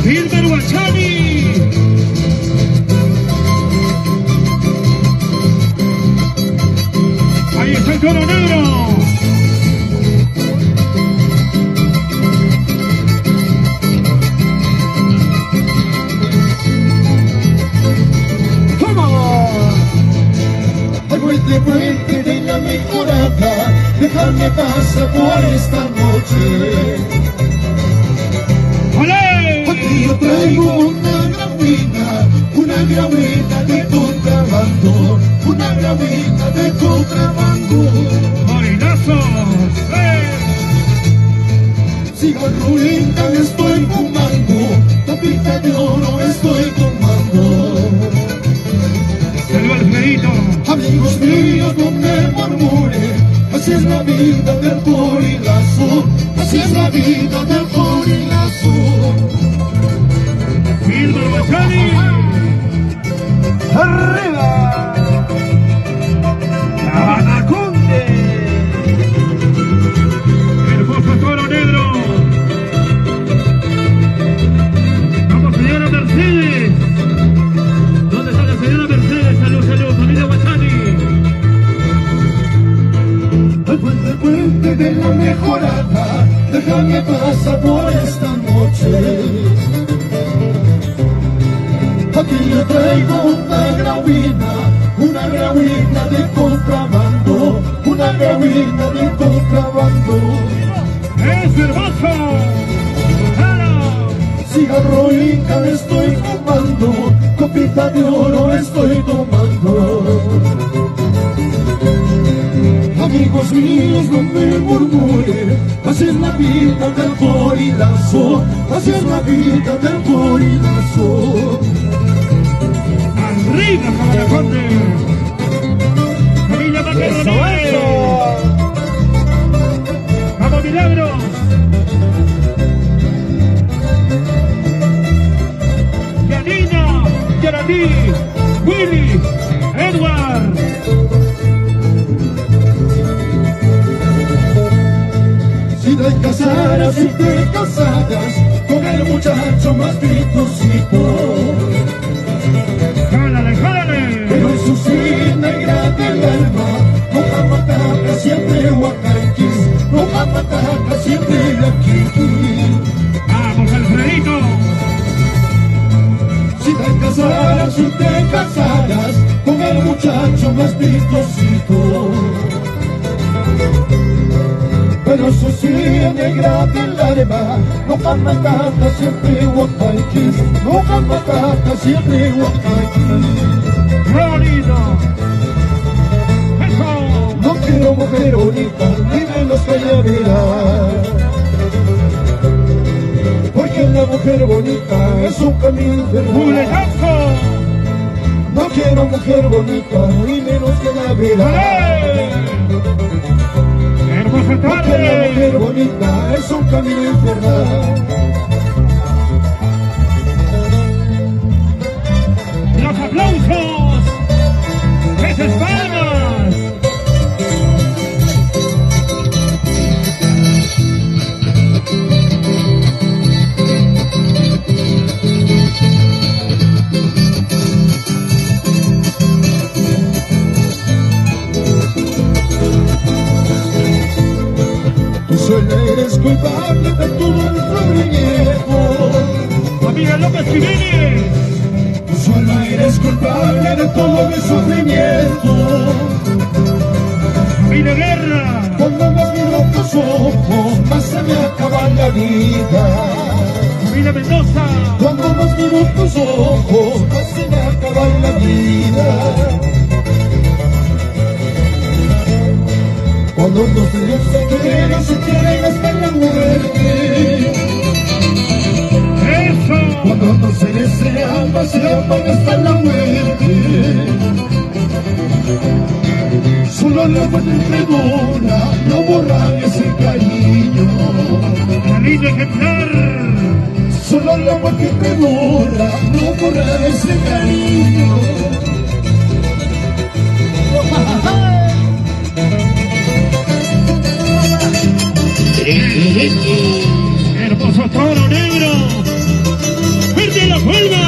Wilmer Guachani. Ahí está el toro negro. Puente de la mejorada, déjame pasar por esta noche. ¡Olé! Aquí yo traigo una gravina de contrabando, una gravina de contrabando. ¡Morinazos! Cigarro linda estoy fumando, tapita de oro estoy tomando. ¡Saludos Alfredito! Amigos míos, no me murmuren, así es la vida del gorilazo, así es la vida del gorilazo. Wilmer Guachani. ¡Arriba! ¡Anaconde! Hermoso toro negro. Vamos, señora Mercedes. ¿Dónde está la señora Mercedes? Salud, salud, familia Guachani. Al puente de la mejorada, déjame pasar por esta noche. Aquí yo traigo una gravina de contrabando, una gravina de contrabando. ¡Es hermoso! ¡Claro! Cigarro inca estoy fumando, copita de oro estoy tomando. Amigos míos, no me murmuren, así es la vida del gorilazo, así es la vida del gorilazo. ¡Arriba, Anaconde! ¡Familia Macarrones! ¡Eso! ¡Vamos, Milagros! Yanina, Yarani, Willy, Edward. Si te casaras, si te casaras con el muchacho más pintosito, ¡Jálale, jálale! pero en su sí negra del alma, no jamataca siempre huacanquis, no jamataca siempre aquí. ¡Vamos, Alfredito! Si te casaras con el muchacho más pintosito, pero eso sí, negra del alma, no jamataca siempre huacanquis, no jamataca siempre huacanquis. ¡Qué bonito! ¡Eso! No quiero mujer bonita, ni menos calladera, porque la mujer bonita es un camino infernal. ¡Muletazo! No quiero mujer bonita, ni menos calladera, ¡Olé! ¡Hermosa porque la tarde! mujer bonita es un camino infernal. ¡Los aplausos! ¡Esas palmas! Tú sola eres culpable de todo mi sufrimiento. ¡Familia López Jiménez! Tú sola eres culpable de todo mi sufrimiento. ¡Familia Guerra! Cuando más miro tus ojos, más se me acaba la vida. ¡Familia Mendoza! Cuando más miro tus ojos, más se me acaba la vida. Cuando nos se quieren hasta la muerte. ¡Eso! Cuando no se aman hasta la muerte. Solo la muerte perdona, no borra ese cariño. ¡Cariño ejemplar! Solo la muerte perdona, no borra ese cariño. ¡Hermoso toro negro! Olvas.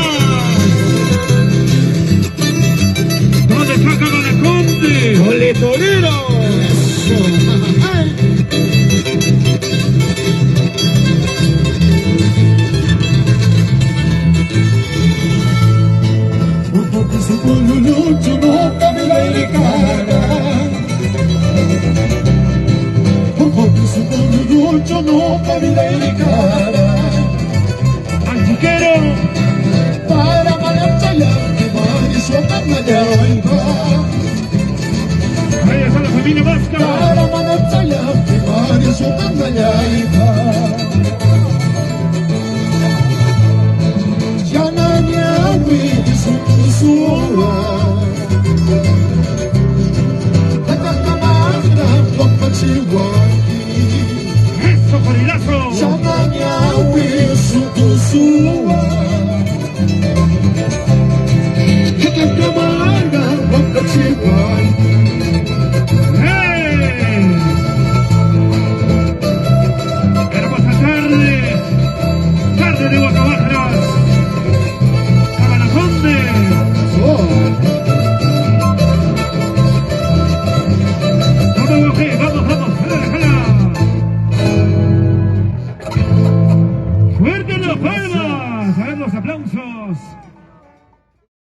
¿Dónde está Cabanaconte? ¡Ole, torero! ¡Ay! Porque su pueblo lucho no cabe la cara. Porque su pueblo lucho no cabe la cara.